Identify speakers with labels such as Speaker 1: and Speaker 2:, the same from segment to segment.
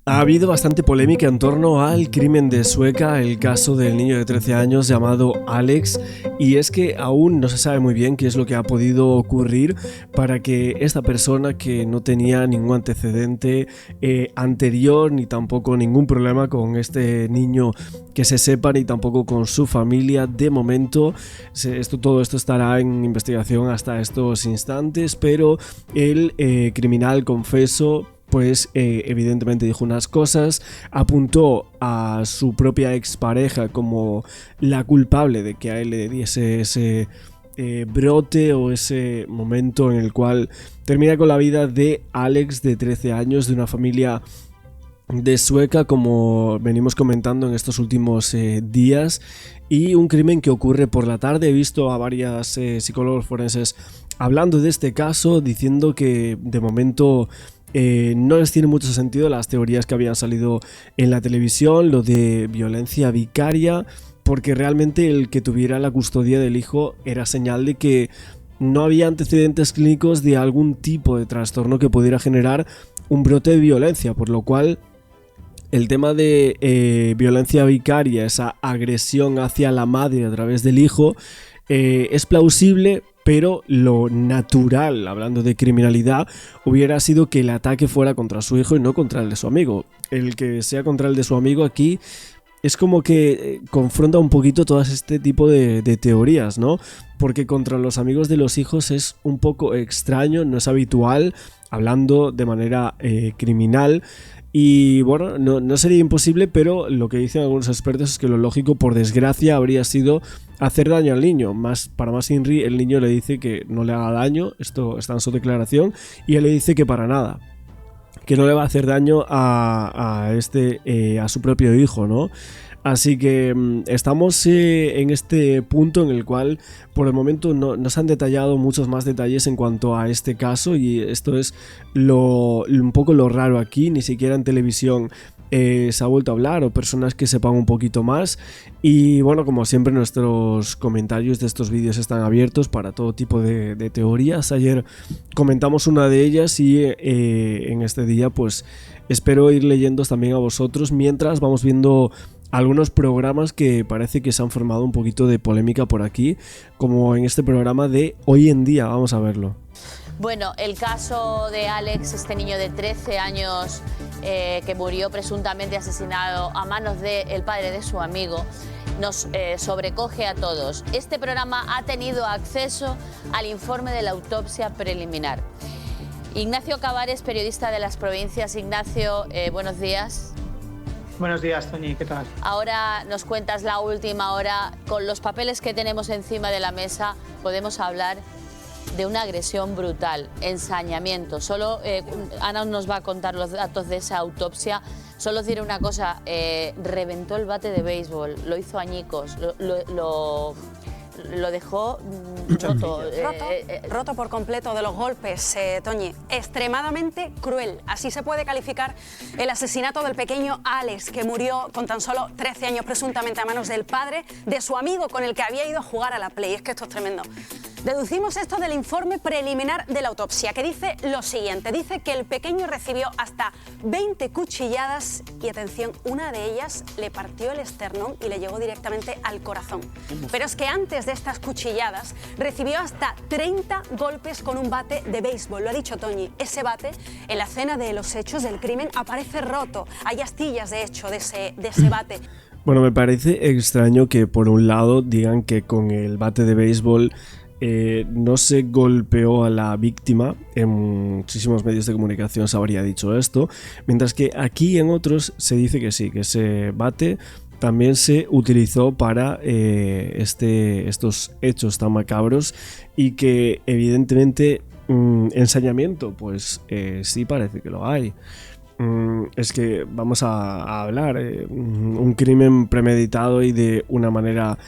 Speaker 1: Ha habido bastante polémica en torno al crimen de Sueca, el caso del niño de 13 años llamado Alex, y es que aún no se sabe muy bien qué es lo que ha podido ocurrir para que esta persona, que no tenía ningún antecedente anterior ni tampoco ningún problema con este niño que se sepa, ni tampoco con su familia, de momento todo esto estará en investigación hasta estos instantes, pero el criminal confeso pues evidentemente dijo unas cosas, apuntó a su propia expareja como la culpable de que a él le diese ese brote o ese momento en el cual termina con la vida de Alex, de 13 años, de una familia de Sueca, como venimos comentando en estos últimos días, y un crimen que ocurre por la tarde. He visto a varias psicólogos forenses hablando de este caso, diciendo que de momento no les tiene mucho sentido las teorías que habían salido en la televisión, lo de violencia vicaria, porque realmente el que tuviera la custodia del hijo era señal de que no había antecedentes clínicos de algún tipo de trastorno que pudiera generar un brote de violencia, por lo cual el tema de violencia vicaria, esa agresión hacia la madre a través del hijo, es plausible, pero lo natural, hablando de criminalidad, hubiera sido que el ataque fuera contra su hijo y no contra el de su amigo. El que sea contra el de su amigo aquí es como que confronta un poquito todo este tipo de teorías, ¿no? Porque contra los amigos de los hijos es un poco extraño, no es habitual, hablando de manera criminal. Y bueno, no sería imposible, pero lo que dicen algunos expertos es que lo lógico, por desgracia, habría sido hacer daño al niño. Para más Inri, el niño le dice que no le haga daño, esto está en su declaración, y él le dice que para nada, que no le va a hacer daño a su propio hijo, ¿no? Así que estamos en este punto en el cual por el momento no se han detallado muchos más detalles en cuanto a este caso, y esto es un poco lo raro aquí. Ni siquiera en televisión se ha vuelto a hablar, o personas que sepan un poquito más. Y bueno, como siempre, nuestros comentarios de estos vídeos están abiertos para todo tipo de teorías. Ayer comentamos una de ellas y en este día pues espero ir leyendo también a vosotros mientras vamos viendo algunos programas que parece que se han formado un poquito de polémica por aquí, como en este programa de Hoy en Día. Vamos a verlo.
Speaker 2: Bueno, el caso de Alex, este niño de 13 años que murió presuntamente asesinado a manos del padre de su amigo, nos sobrecoge a todos. Este programa ha tenido acceso al informe de la autopsia preliminar. Ignacio Cavares, periodista de Las Provincias. Ignacio, buenos días.
Speaker 3: Buenos días, Toñi, ¿qué tal?
Speaker 2: Ahora nos cuentas la última hora. Con los papeles que tenemos encima de la mesa podemos hablar de una agresión brutal, ensañamiento. Solo Ana nos va a contar los datos de esa autopsia. Solo os diré una cosa, reventó el bate de béisbol, lo hizo añicos, lo dejó roto.
Speaker 4: Roto por completo de los golpes, Toñi. Extremadamente cruel. Así se puede calificar el asesinato del pequeño Alex, que murió con tan solo 13 años presuntamente a manos del padre de su amigo con el que había ido a jugar a la Play. Es que esto es tremendo. Deducimos esto del informe preliminar de la autopsia, que dice lo siguiente. Dice que el pequeño recibió hasta 20 cuchilladas y, atención, una de ellas le partió el esternón y le llegó directamente al corazón. Pero es que antes de estas cuchilladas recibió hasta 30 golpes con un bate de béisbol. Lo ha dicho Toñi, ese bate en la escena de los hechos del crimen aparece roto. Hay astillas, de hecho, de ese bate.
Speaker 1: Bueno, me parece extraño que por un lado digan que con el bate de béisbol no se golpeó a la víctima. En muchísimos medios de comunicación se habría dicho esto, mientras que aquí en otros se dice que sí, que ese bate también se utilizó para estos hechos tan macabros, y que evidentemente ensañamiento, pues sí parece que lo hay. Es que vamos a hablar un crimen premeditado y de una manera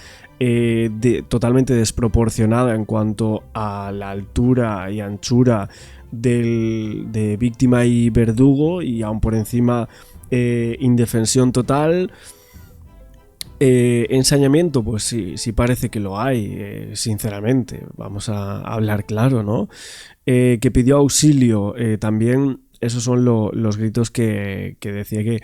Speaker 1: totalmente desproporcionada en cuanto a la altura y anchura de víctima y verdugo, y aún por encima indefensión total. Ensañamiento, pues sí parece que lo hay, sinceramente, vamos a hablar claro, ¿no? Que pidió auxilio también esos son los gritos que decía que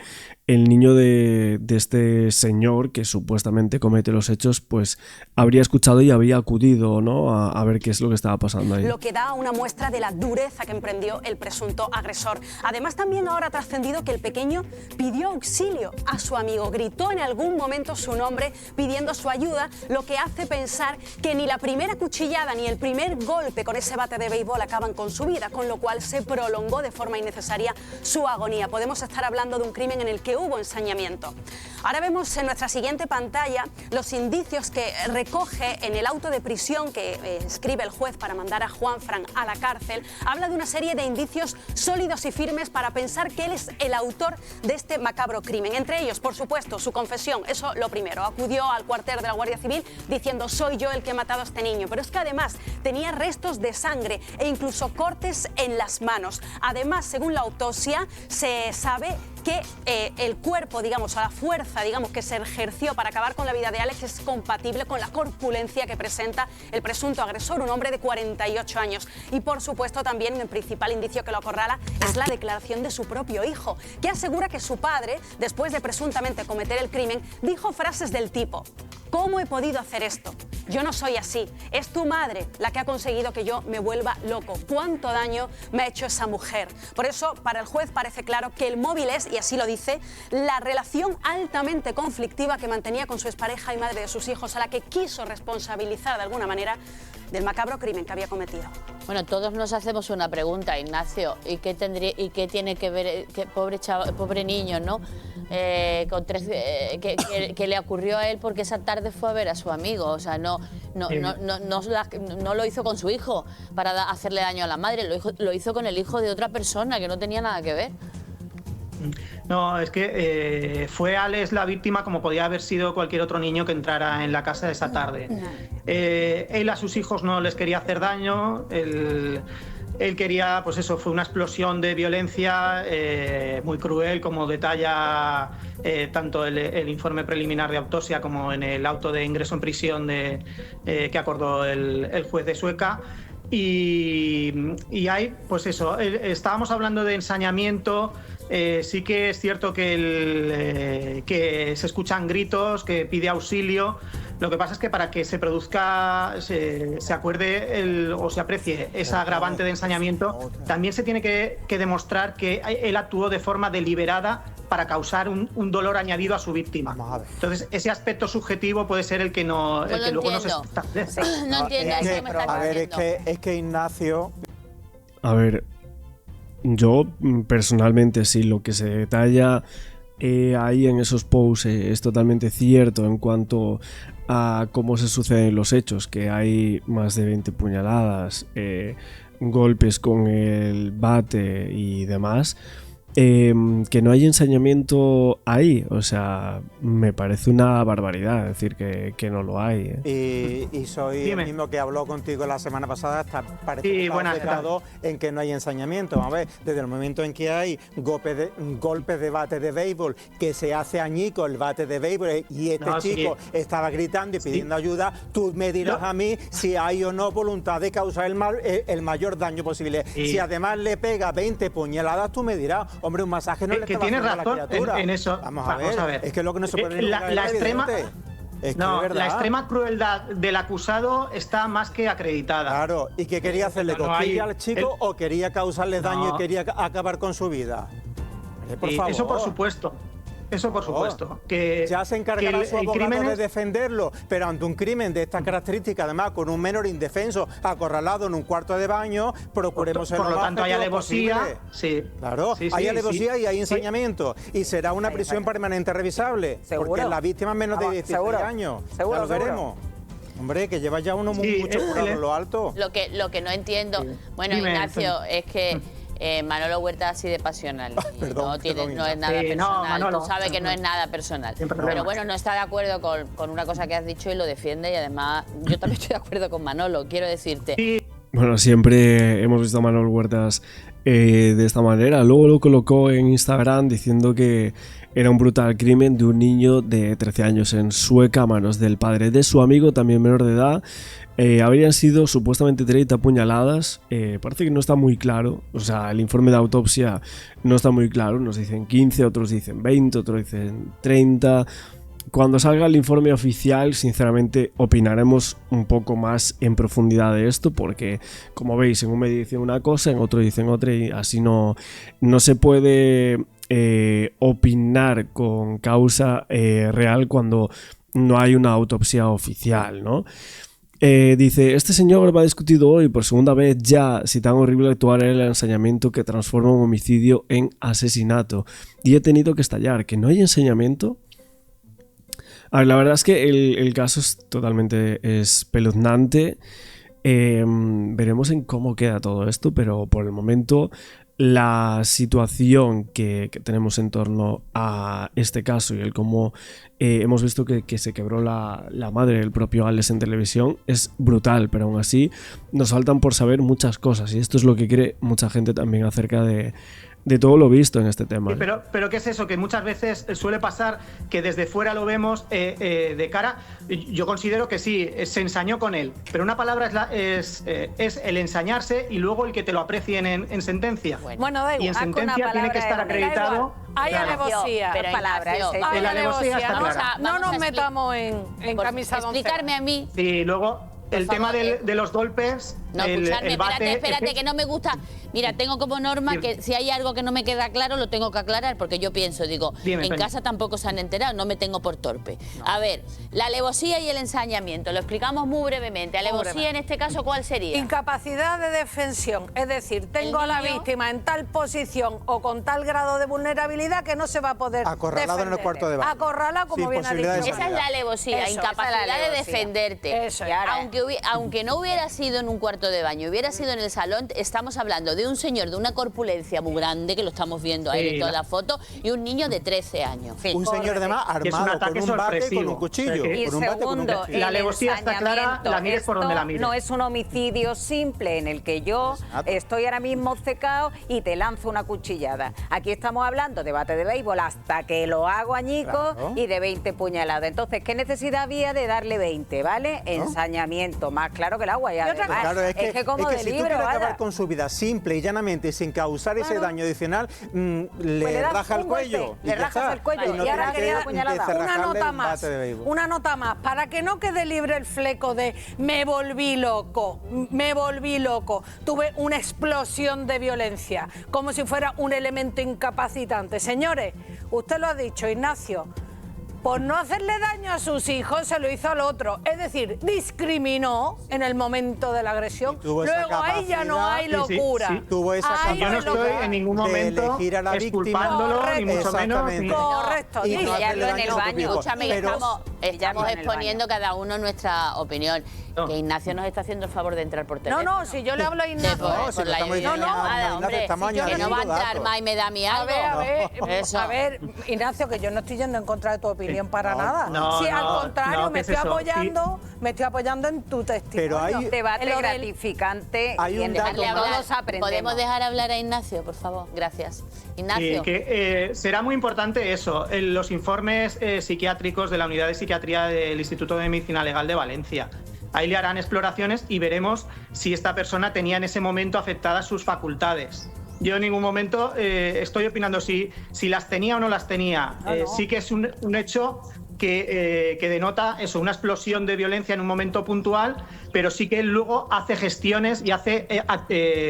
Speaker 1: el niño de este señor que supuestamente comete los hechos, pues habría escuchado y habría acudido, ¿no?, a ver qué es lo que estaba pasando ahí.
Speaker 4: Lo que da una muestra de la dureza que emprendió el presunto agresor. Además, también ahora ha trascendido que el pequeño pidió auxilio a su amigo, gritó en algún momento su nombre pidiendo su ayuda, lo que hace pensar que ni la primera cuchillada ni el primer golpe con ese bate de béisbol acaban con su vida, con lo cual se prolongó de forma innecesaria su agonía. Podemos estar hablando de un crimen en el que hubo ensañamiento. Ahora vemos en nuestra siguiente pantalla los indicios que recoge en el auto de prisión que escribe el juez para mandar a Juanfran a la cárcel. Habla de una serie de indicios sólidos y firmes para pensar que él es el autor de este macabro crimen. Entre ellos, por supuesto, su confesión. Eso lo primero. Acudió al cuartel de la Guardia Civil diciendo: soy yo el que he matado a este niño. Pero es que además tenía restos de sangre e incluso cortes en las manos. Además, según la autopsia, se sabe que el cuerpo, digamos, a la fuerza, digamos, que se ejerció para acabar con la vida de Alex es compatible con la corpulencia que presenta el presunto agresor, un hombre de 48 años. Y por supuesto también el principal indicio que lo acorrala es la declaración de su propio hijo, que asegura que su padre, después de presuntamente cometer el crimen, dijo frases del tipo: ¿cómo he podido hacer esto? Yo no soy así. Es tu madre la que ha conseguido que yo me vuelva loco. ¿Cuánto daño me ha hecho esa mujer? Por eso, para el juez parece claro que el móvil es, y así lo dice, la relación altamente conflictiva que mantenía con su expareja y madre de sus hijos, a la que quiso responsabilizar de alguna manera del macabro crimen que había cometido.
Speaker 2: Bueno, todos nos hacemos una pregunta, Ignacio, ¿y qué tiene que ver, pobre niño, ¿no? Que le ocurrió a él porque esa tarde fue a ver a su amigo? O sea, no lo hizo con su hijo para hacerle daño a la madre, lo hizo con el hijo de otra persona que no tenía nada que ver.
Speaker 3: No, es que fue Alex la víctima como podía haber sido cualquier otro niño que entrara en la casa esa tarde. Él a sus hijos no les quería hacer daño, él quería, pues eso, fue una explosión de violencia muy cruel, como detalla tanto el informe preliminar de autopsia como en el auto de ingreso en prisión que acordó el juez de Sueca. Y hay, pues eso, estábamos hablando de ensañamiento. Sí que es cierto que se escuchan gritos, que pide auxilio. Lo que pasa es que para que se produzca, se acuerde o se aprecie esa agravante de ensañamiento, también se tiene que demostrar que él actuó de forma deliberada para causar un dolor añadido a su víctima. Entonces, ese aspecto subjetivo puede ser el que luego no se establece.
Speaker 2: No entiendo, es que me estás diciendo.
Speaker 5: Es que Ignacio...
Speaker 1: A ver, yo personalmente sí, lo que se detalla ahí en esos posts es totalmente cierto en cuanto a cómo se suceden los hechos, que hay más de 20 puñaladas, golpes con el bate y demás. Que no hay ensañamiento ahí, o sea, me parece una barbaridad decir que no lo hay.
Speaker 5: Y soy el mismo que habló contigo la semana pasada, hasta parece que está en que no hay ensañamiento. Vamos a ver, desde el momento en que hay golpes de bate de béisbol, que se hace añico el bate de béisbol y chico estaba gritando y pidiendo ayuda, tú me dirás a mí si hay o no voluntad de causar el mayor daño posible. Si además le pega 20 puñaladas, tú me dirás: hombre, un masaje no le está haciendo a la criatura.
Speaker 3: En eso.
Speaker 5: Vamos a ver. Es que lo que no se puede
Speaker 3: la extrema crueldad del acusado está más que acreditada.
Speaker 5: Claro, ¿y qué quería hacerle? ¿Cosquilla al chico o quería causarle daño y quería acabar con su vida? Por favor.
Speaker 3: Eso por supuesto. Eso por supuesto. Que
Speaker 5: ya se encargará su abogado de defenderlo, pero ante un crimen de estas características, además con un menor indefenso acorralado en un cuarto de baño, procuremos
Speaker 3: por lo tanto hay alevosía. Sí.
Speaker 5: Claro, hay alevosía y hay ensañamiento. Y será una prisión permanente revisable. ¿Seguro? Porque la víctima es menos de 16 años. ¿Seguro? Ya lo veremos. Hombre, que lleva ya uno mucho curado en lo alto.
Speaker 2: Lo que no entiendo, bueno, Ignacio, es que Manolo Huerta así de pasional. No es nada personal. Tú sabes que no es nada personal. Pero bueno, no está de acuerdo con una cosa que has dicho y lo defiende. Y además, yo también estoy de acuerdo con Manolo, quiero decirte.
Speaker 1: Bueno, siempre hemos visto a Manolo Huertas de esta manera. Luego lo colocó en Instagram diciendo que era un brutal crimen de un niño de 13 años en Sueca a manos del padre de su amigo, también menor de edad. Habrían sido supuestamente 30 puñaladas. Parece que no está muy claro. O sea, el informe de autopsia no está muy claro. Nos dicen 15, otros dicen 20, otros dicen 30. Cuando salga el informe oficial, sinceramente, opinaremos un poco más en profundidad de esto, porque, como veis, en un medio dicen una cosa, en otro dicen otra, y así no se puede opinar con causa real cuando no hay una autopsia oficial, ¿no? Dice, este señor va discutido hoy por segunda vez ya si tan horrible actuar era el ensañamiento que transforma un homicidio en asesinato. Y he tenido que estallar. ¿Que no hay ensañamiento? A ver, la verdad es que el caso es totalmente espeluznante. Veremos en cómo queda todo esto, pero por el momento la situación que tenemos en torno a este caso y el cómo hemos visto que se quebró la madre del propio Alex en televisión es brutal, pero aún así nos faltan por saber muchas cosas, y esto es lo que cree mucha gente también acerca de todo lo visto en este tema.
Speaker 3: Sí, pero ¿qué es eso? Que muchas veces suele pasar que desde fuera lo vemos de cara. Yo considero que sí, se ensañó con él, pero una palabra es el ensañarse y luego el que te lo aprecien en sentencia.
Speaker 6: Bueno, da igual.
Speaker 3: Y en sentencia tiene que estar acreditado.
Speaker 6: Hay alevosía.
Speaker 2: Pero
Speaker 6: palabras.
Speaker 3: La alevosía está clara.
Speaker 6: No nos metamos en camisa de once.
Speaker 2: Explicarme a mí.
Speaker 3: Y luego el tema de los golpes.
Speaker 2: No, escuchadme, espérate, que no me gusta. Mira, tengo como norma que si hay algo que no me queda claro, lo tengo que aclarar, porque yo pienso, en casa tampoco se han enterado, no me tengo por torpe. No. A ver, la alevosía y el ensañamiento, lo explicamos muy brevemente. Alevosía en este caso, ¿cuál sería?
Speaker 6: Incapacidad de defensión, es decir, tengo a la víctima en tal posición o con tal grado de vulnerabilidad que no se va a poder
Speaker 5: acorralado
Speaker 6: defender.
Speaker 5: En el cuarto de baño.
Speaker 6: Acorralado, como bien ha dicho.
Speaker 2: Esa es la alevosía, incapacidad de defenderte.
Speaker 6: Eso es.
Speaker 2: Aunque no hubiera sido en un cuarto de baño, hubiera sido en el salón, estamos hablando de un señor de una corpulencia muy grande, que lo estamos viendo ahí en toda la foto, y un niño de 13 años.
Speaker 5: Un señor además armado con un bate y con un cuchillo.
Speaker 7: Y segundo,
Speaker 3: la alevosía está clara, la mires por donde la mires.
Speaker 7: No es un homicidio simple en el que yo estoy ahora mismo obcecado y te lanzo una cuchillada. Aquí estamos hablando de bate de béisbol hasta que lo hago añico y de 20 puñaladas. Entonces, ¿qué necesidad había de darle 20, ¿vale? Ensañamiento, más claro que el agua. Y además,
Speaker 5: claro, es que como
Speaker 7: de
Speaker 5: si tú quieres acabar con su vida simple y llanamente sin causar ese daño adicional, le raja el cuello.
Speaker 7: Le rajas el cuello.
Speaker 6: Y ahora quería una nota más, para que no quede libre el fleco de me volví loco. Tuve una explosión de violencia, como si fuera un elemento incapacitante. Señores, usted lo ha dicho, Ignacio. Por no hacerle daño a sus hijos, se lo hizo al otro. Es decir, discriminó en el momento de la agresión. Luego ahí ya no hay locura.
Speaker 5: Sí, tuvo esa capacidad.
Speaker 3: Yo no estoy en ningún momento exculpándolo, ni mucho menos.
Speaker 2: Correcto. Y pillarlo en el baño. Escúchame, que estamos exponiendo cada uno nuestra opinión. Que Ignacio nos está haciendo el favor de entrar por teléfono.
Speaker 6: No, si yo le hablo a Ignacio.
Speaker 2: Hombre, que no va a entrar más y me da mi algo.
Speaker 6: A ver, Ignacio, que yo no estoy yendo en contra de tu opinión para nada. Sí, al contrario, me estoy apoyando en tu testimonio.
Speaker 7: Pero hay un debate gratificante y en el que todos aprendemos.
Speaker 2: ¿Podemos dejar hablar a Ignacio, por favor? Gracias. Ignacio.
Speaker 3: Será muy importante eso, los informes psiquiátricos de la Unidad de Psiquiatría del Instituto de Medicina Legal de Valencia. Ahí le harán exploraciones y veremos si esta persona tenía en ese momento afectadas sus facultades. Yo en ningún momento estoy opinando si las tenía o no las tenía. Sí que es un hecho que denota eso, una explosión de violencia en un momento puntual, pero sí que él luego hace gestiones y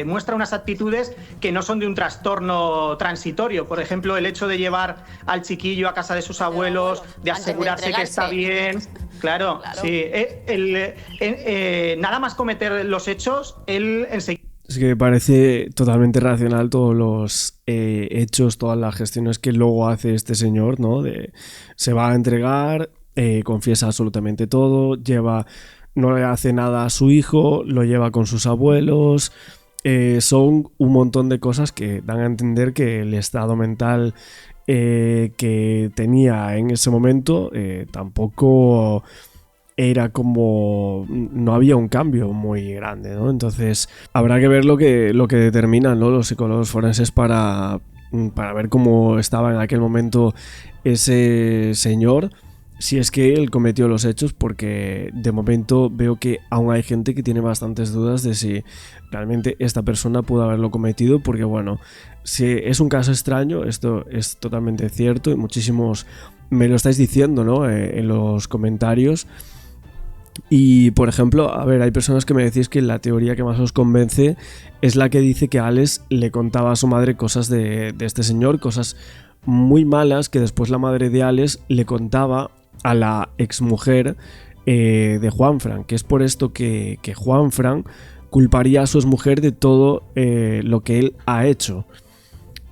Speaker 3: muestra unas actitudes que no son de un trastorno transitorio. Por ejemplo, el hecho de llevar al chiquillo a casa de sus abuelos, de asegurarse que está bien. Claro, sí. Nada más cometer los hechos, él enseguida.
Speaker 1: Es que parece totalmente racional todos los hechos, todas las gestiones que luego hace este señor, ¿no? Se va a entregar, confiesa absolutamente todo, no le hace nada a su hijo, lo lleva con sus abuelos. Son un montón de cosas que dan a entender que el estado mental que tenía en ese momento tampoco era como no había un cambio muy grande, ¿no? Entonces habrá que ver lo que determinan, ¿no?, los psicólogos forenses para ver cómo estaba en aquel momento ese señor, si es que él cometió los hechos, porque de momento veo que aún hay gente que tiene bastantes dudas de si realmente esta persona pudo haberlo cometido, porque bueno, si es un caso extraño, esto es totalmente cierto y muchísimos me lo estáis diciendo, ¿no?, en los comentarios. Y por ejemplo, a ver, hay personas que me decís que la teoría que más os convence es la que dice que Alex le contaba a su madre cosas de este señor, cosas muy malas que después la madre de Alex le contaba a la exmujer de Juanfran, que es por esto que Juanfran culparía a su exmujer de todo lo que él ha hecho.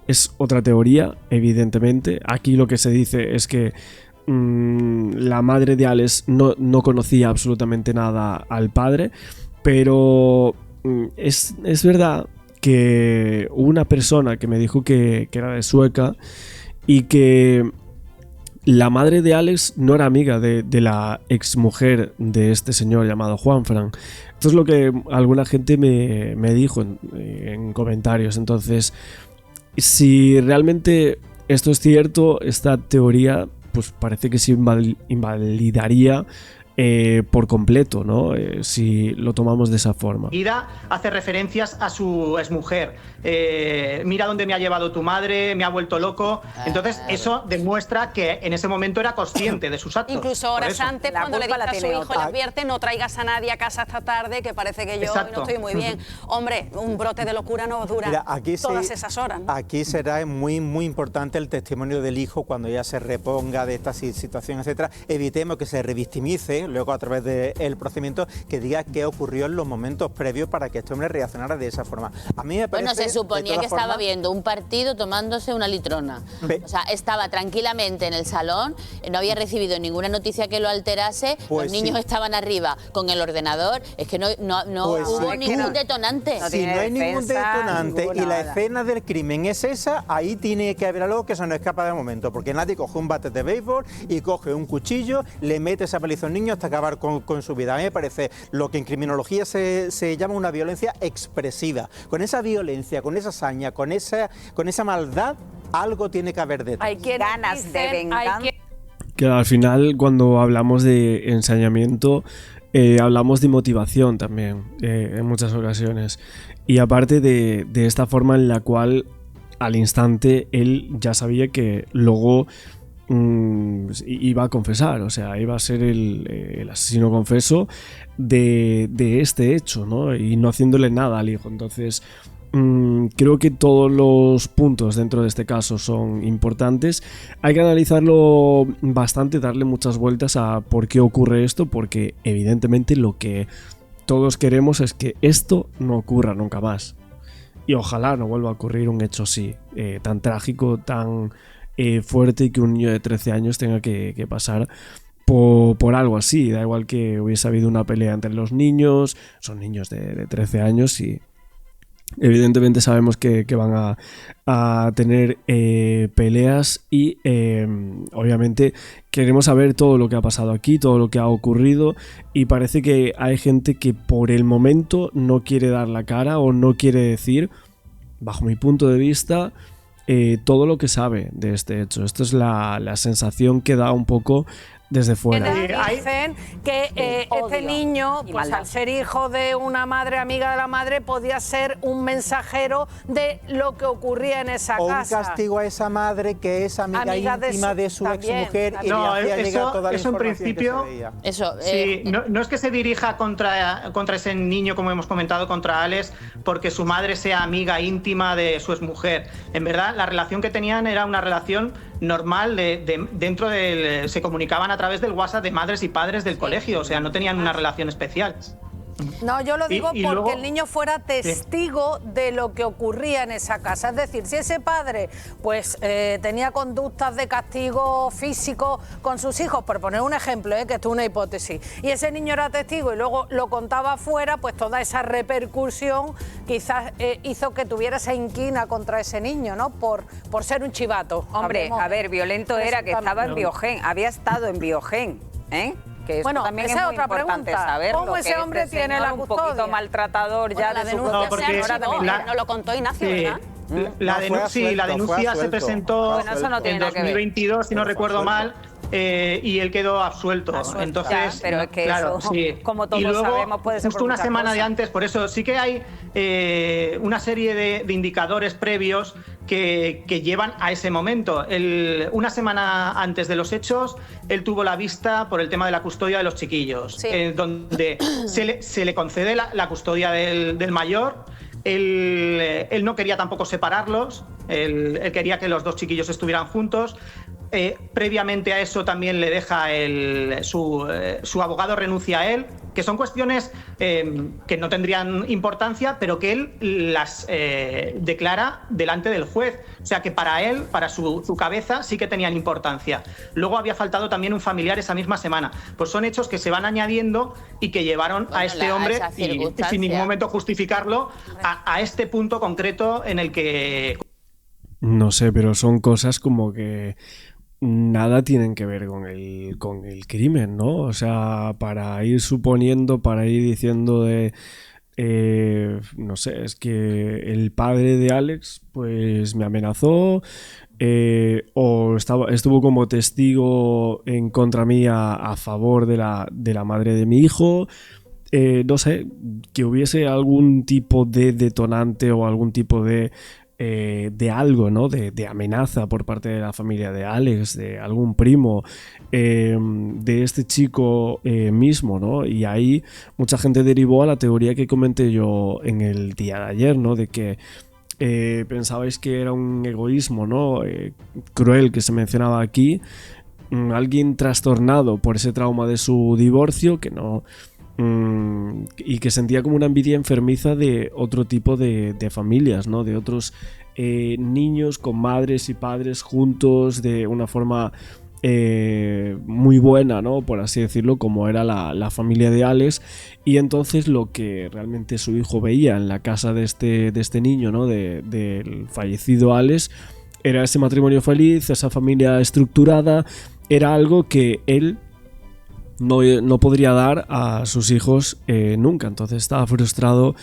Speaker 1: Es otra teoría, evidentemente. Aquí lo que se dice es que la madre de Alex no conocía absolutamente nada al padre, pero es verdad que hubo una persona que me dijo que era de Sueca y que la madre de Alex no era amiga de la exmujer de este señor llamado Juanfran. Esto es lo que alguna gente me dijo en comentarios. Entonces, si realmente esto es cierto, esta teoría pues parece que se invalidaría por completo, ¿no? Si lo tomamos de esa forma.
Speaker 3: Ida hace referencias a su exmujer. Mira dónde me ha llevado tu madre, me ha vuelto loco. Entonces eso demuestra que en ese momento era consciente de sus actos.
Speaker 4: Incluso horas antes, cuando le dice a su hijo, le advierte, no traigas a nadie a casa esta tarde, que parece que yo no estoy muy bien. Hombre, un brote de locura no dura todas esas horas, ¿no?
Speaker 5: Aquí será muy importante el testimonio del hijo cuando ya se reponga de esta situación, etcétera. Evitemos que se revictimice luego a través del procedimiento, que diga qué ocurrió en los momentos previos para que este hombre reaccionara de esa forma. A mí me parece,
Speaker 2: bueno, se suponía que estaba viendo un partido tomándose una litrona. O sea, estaba tranquilamente en el salón, no había recibido ninguna noticia que lo alterase, los niños estaban arriba con el ordenador, es que no hubo ningún detonante.
Speaker 5: Si no hay ningún detonante y la escena del crimen es esa, ahí tiene que haber algo que se nos escapa de momento, porque nadie coge un bate de béisbol y coge un cuchillo, le mete esa paliza a un niño hasta acabar con su vida. A mí me parece lo que en criminología se llama una violencia expresiva. Con esa violencia, con esa hazaña, con esa maldad, algo tiene que haber detrás.
Speaker 7: Hay ganas de venganza.
Speaker 1: Que al final, cuando hablamos de ensañamiento, hablamos de motivación también, en muchas ocasiones. Y aparte de esta forma en la cual al instante él ya sabía que luego iba a confesar, o sea, iba a ser el asesino confeso de este hecho, ¿no? Y no haciéndole nada al hijo. Entonces, creo que todos los puntos dentro de este caso son importantes. Hay que analizarlo bastante, darle muchas vueltas a por qué ocurre esto, porque evidentemente lo que todos queremos es que esto no ocurra nunca más. Y ojalá no vuelva a ocurrir un hecho así, tan trágico, tan fuerte, y que un niño de 13 años tenga que pasar por algo así. Da igual que hubiese habido una pelea entre los niños, son niños de 13 años y evidentemente sabemos que van a tener peleas y obviamente queremos saber todo lo que ha pasado aquí, todo lo que ha ocurrido, y parece que hay gente que por el momento no quiere dar la cara o no quiere decir, bajo mi punto de vista, todo lo que sabe de este hecho. Esto es la sensación que da un poco desde fuera.
Speaker 6: Dicen que este niño, pues al ser hijo de una madre amiga de la madre, podía ser un mensajero de lo que ocurría en esa casa.
Speaker 5: Un castigo a esa madre que es amiga íntima de su exmujer y le hacía llegar toda la información
Speaker 3: en principio,
Speaker 5: que se veía.
Speaker 3: Sí, no es que se dirija contra ese niño, como hemos comentado, contra Alex, porque su madre sea amiga íntima de su exmujer. En verdad, la relación que tenían era una relación normal, dentro del, se comunicaban a través del WhatsApp de madres y padres del colegio, o sea, no tenían una relación especial.
Speaker 6: No, yo lo digo porque luego, el niño fuera testigo de lo que ocurría en esa casa. Es decir, si ese padre pues tenía conductas de castigo físico con sus hijos, por poner un ejemplo, que esto es una hipótesis, y ese niño era testigo y luego lo contaba afuera, pues toda esa repercusión quizás hizo que tuviera esa inquina contra ese niño, ¿no? Por ser un chivato.
Speaker 7: Hombre, a ver, violento era que estaba en Biogen, había estado en Biogen, Que eso también es muy importante saber.
Speaker 6: ¿Cómo ese hombre tiene la custodia?
Speaker 7: Un poquito maltratador ya de su
Speaker 4: no lo contó Ignacio, ¿verdad?
Speaker 3: La denuncia se presentó en 2022, si no recuerdo mal. Y él quedó absuelto. Entonces,
Speaker 7: ya, pero es que claro, eso, sí. Como todos
Speaker 3: y luego,
Speaker 7: sabemos, puede ser
Speaker 3: justo una semana de antes, por eso sí que hay una serie de indicadores previos que llevan a ese momento. Una semana antes de los hechos, él tuvo la vista por el tema de la custodia de los chiquillos, donde se le concede la custodia del mayor. Él no quería tampoco separarlos, él quería que los dos chiquillos estuvieran juntos. Previamente a eso también le deja su abogado renuncia a él, que son cuestiones que no tendrían importancia, pero que él las declara delante del juez. O sea que para él, para su cabeza, sí que tenían importancia. Luego había faltado también un familiar esa misma semana. Pues son hechos que se van añadiendo y que llevaron a este hombre, y sin ningún momento justificarlo, a este punto concreto en el que...
Speaker 1: No sé, pero son cosas como que nada tienen que ver con el crimen, ¿no? O sea, para ir suponiendo, para ir diciendo no sé, es que el padre de Alex pues me amenazó o estuvo como testigo en contra mía a favor de la madre de mi hijo. No sé, que hubiese algún tipo de detonante o algún tipo de algo, ¿no? De amenaza por parte de la familia de Alex, de algún primo, de este chico mismo, ¿no? Y ahí mucha gente derivó a la teoría que comenté yo en el día de ayer, ¿no? De que pensabais que era un egoísmo, ¿no? Cruel, que se mencionaba aquí, alguien trastornado por ese trauma de su divorcio, que no... y que sentía como una envidia enfermiza de otro tipo de familias, ¿no? De otros niños con madres y padres juntos de una forma muy buena, ¿no? Por así decirlo, como era la familia de Alex. Y entonces lo que realmente su hijo veía en la casa de este niño, ¿no? Del fallecido Alex, era ese matrimonio feliz, esa familia estructurada. Era algo que él no podría dar a sus hijos nunca. Entonces estaba frustrado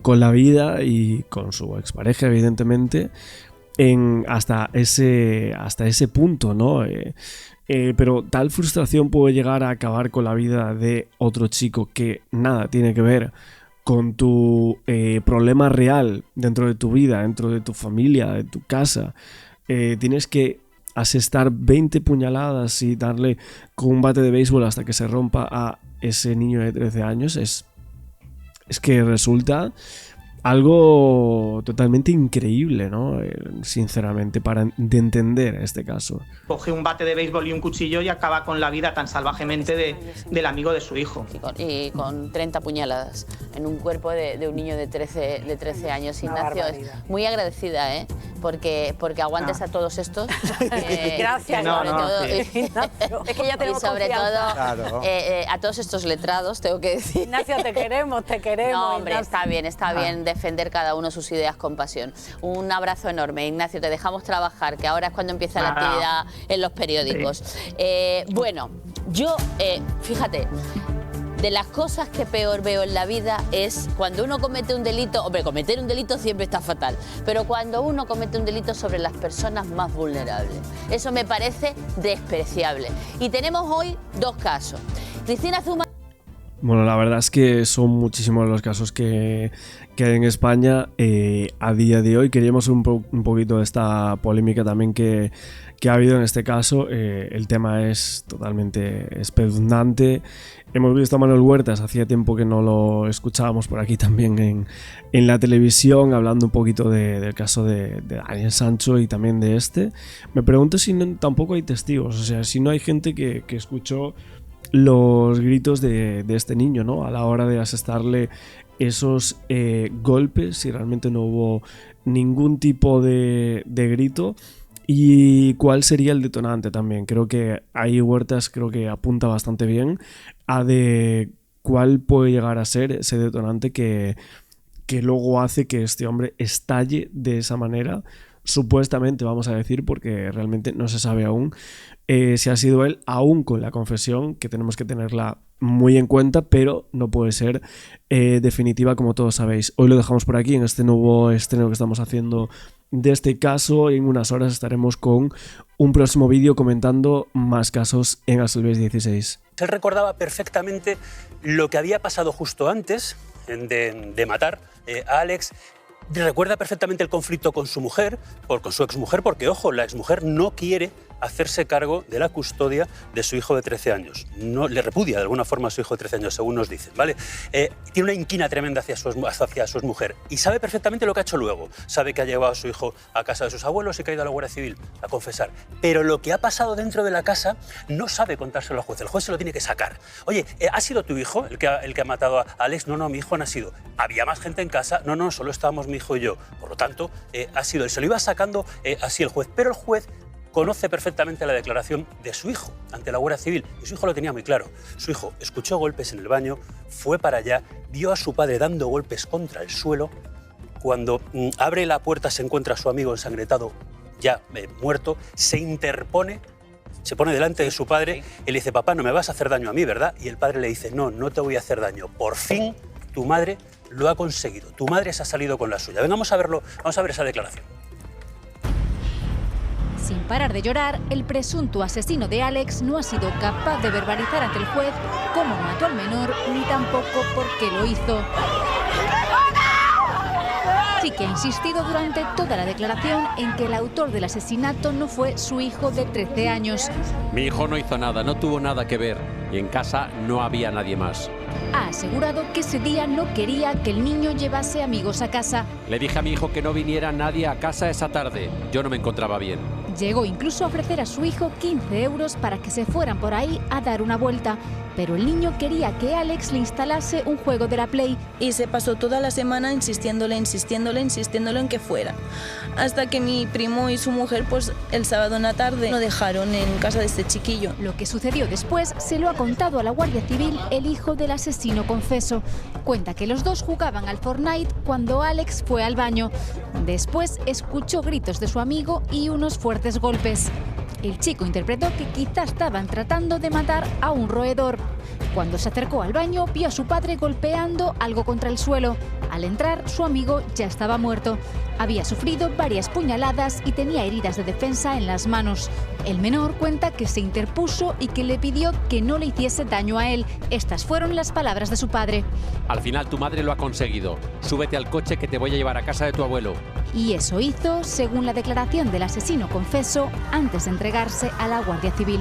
Speaker 1: con la vida y con su expareja, evidentemente, hasta ese punto, ¿no? Pero tal frustración puede llegar a acabar con la vida de otro chico que nada tiene que ver con tu problema real dentro de tu vida, dentro de tu familia, de tu casa. Tienes que asestar 20 puñaladas y darle con un bate de béisbol hasta que se rompa a ese niño de 13 años. Es que resulta algo totalmente increíble, ¿no? Sinceramente, de entender este caso.
Speaker 3: Coge un bate de béisbol y un cuchillo y acaba con la vida tan salvajemente del amigo de su hijo.
Speaker 2: Y con 30 puñaladas en un cuerpo de un niño de 13 años. Ignacio, muy agradecida, ¿eh? Porque aguantes a todos estos.
Speaker 6: Gracias.
Speaker 2: Es que ya tengo y sobre todo claro. A todos estos letrados, tengo que decir.
Speaker 6: Ignacio, te queremos.
Speaker 2: No, hombre,
Speaker 6: Ignacio.
Speaker 2: está bien defender cada uno sus ideas con pasión. Un abrazo enorme, Ignacio, te dejamos trabajar, que ahora es cuando empieza la actividad en los periódicos. Bueno, yo, fíjate, de las cosas que peor veo en la vida es cuando uno comete un delito. Hombre, cometer un delito siempre está fatal, pero cuando uno comete un delito sobre las personas más vulnerables, eso me parece despreciable. Y tenemos hoy dos casos. Cristina Zuma.
Speaker 1: Bueno, la verdad es que son muchísimos los casos que hay en España a día de hoy. Queríamos un poquito de esta polémica también que ha habido en este caso. El tema es totalmente espeluznante. Hemos visto a Manuel Huertas, hacía tiempo que no lo escuchábamos por aquí también en la televisión, hablando un poquito del caso de Daniel Sancho y también de este. Me pregunto si tampoco hay testigos, o sea, si no hay gente que escuchó los gritos de este niño, ¿no? A la hora de asestarle esos golpes, si realmente no hubo ningún tipo de grito. Y cuál sería el detonante también. Creo que ahí Huertas apunta bastante bien a de cuál puede llegar a ser ese detonante que luego hace que este hombre estalle de esa manera supuestamente, vamos a decir, porque realmente no se sabe aún si ha sido él, aún con la confesión, que tenemos que tenerla muy en cuenta, pero no puede ser definitiva, como todos sabéis. Hoy lo dejamos por aquí en este nuevo estreno que estamos haciendo de este caso. En unas horas estaremos con un próximo vídeo comentando más casos en Asolvéis 16.
Speaker 8: Él recordaba perfectamente lo que había pasado justo antes de matar a Alex. Recuerda perfectamente el conflicto con su mujer, con su exmujer, porque, ojo, la exmujer no quiere hacerse cargo de la custodia de su hijo de 13 años. No, le repudia de alguna forma a su hijo de 13 años, según nos dicen, ¿vale? Tiene una inquina tremenda hacia su exmujer y sabe perfectamente lo que ha hecho luego. Sabe que ha llevado a su hijo a casa de sus abuelos y que ha ido a la Guardia Civil a confesar. Pero lo que ha pasado dentro de la casa no sabe contárselo al juez. El juez se lo tiene que sacar. Oye, ¿ha sido tu hijo el que ha matado a Alex? No, mi hijo no ha sido. ¿Había más gente en casa? No, solo estábamos mi hijo y yo. Por lo tanto, ha sido él. Se lo iba sacando así el juez. Pero el juez conoce perfectamente la declaración de su hijo ante la Guardia Civil y su hijo lo tenía muy claro. Su hijo escuchó golpes en el baño, fue para allá, vio a su padre dando golpes contra el suelo. Cuando abre la puerta se encuentra a su amigo ensangrentado, ya muerto, se interpone, se pone delante de su padre y le dice: papá, no me vas a hacer daño a mí, ¿verdad? Y el padre le dice: no te voy a hacer daño. Por fin tu madre lo ha conseguido, tu madre se ha salido con la suya. Venga, vamos a ver esa declaración.
Speaker 9: Sin parar de llorar, el presunto asesino de Alex no ha sido capaz de verbalizar ante el juez cómo mató al menor ni tampoco por qué lo hizo. Sí que ha insistido durante toda la declaración en que el autor del asesinato no fue su hijo de 13 años.
Speaker 10: Mi hijo no hizo nada, no tuvo nada que ver y en casa no había nadie más.
Speaker 9: Ha asegurado que ese día no quería que el niño llevase amigos a casa.
Speaker 10: Le dije a mi hijo que no viniera nadie a casa esa tarde. Yo no me encontraba bien.
Speaker 9: Llegó incluso a ofrecer a su hijo 15 euros para que se fueran por ahí a dar una vuelta. Pero el niño quería que Alex le instalase un juego de la Play.
Speaker 11: Y se pasó toda la semana insistiéndole en que fuera. Hasta que mi primo y su mujer, pues el sábado en la tarde, lo dejaron en casa de este chiquillo.
Speaker 9: Lo que sucedió después se lo ha contado a la Guardia Civil el hijo del asesino confeso. Cuenta que los dos jugaban al Fortnite cuando Alex fue al baño. Después escuchó gritos de su amigo y unos fuertes golpes. El chico interpretó que quizá estaban tratando de matar a un roedor. Cuando se acercó al baño, vio a su padre golpeando algo contra el suelo. Al entrar, su amigo ya estaba muerto. Había sufrido varias puñaladas y tenía heridas de defensa en las manos. El menor cuenta que se interpuso y que le pidió que no le hiciese daño a él. Estas fueron las palabras de su padre.
Speaker 10: Al final tu madre lo ha conseguido. Súbete al coche que te voy a llevar a casa de tu abuelo.
Speaker 9: Y eso hizo, según la declaración del asesino confeso, antes de entregarse a la Guardia Civil.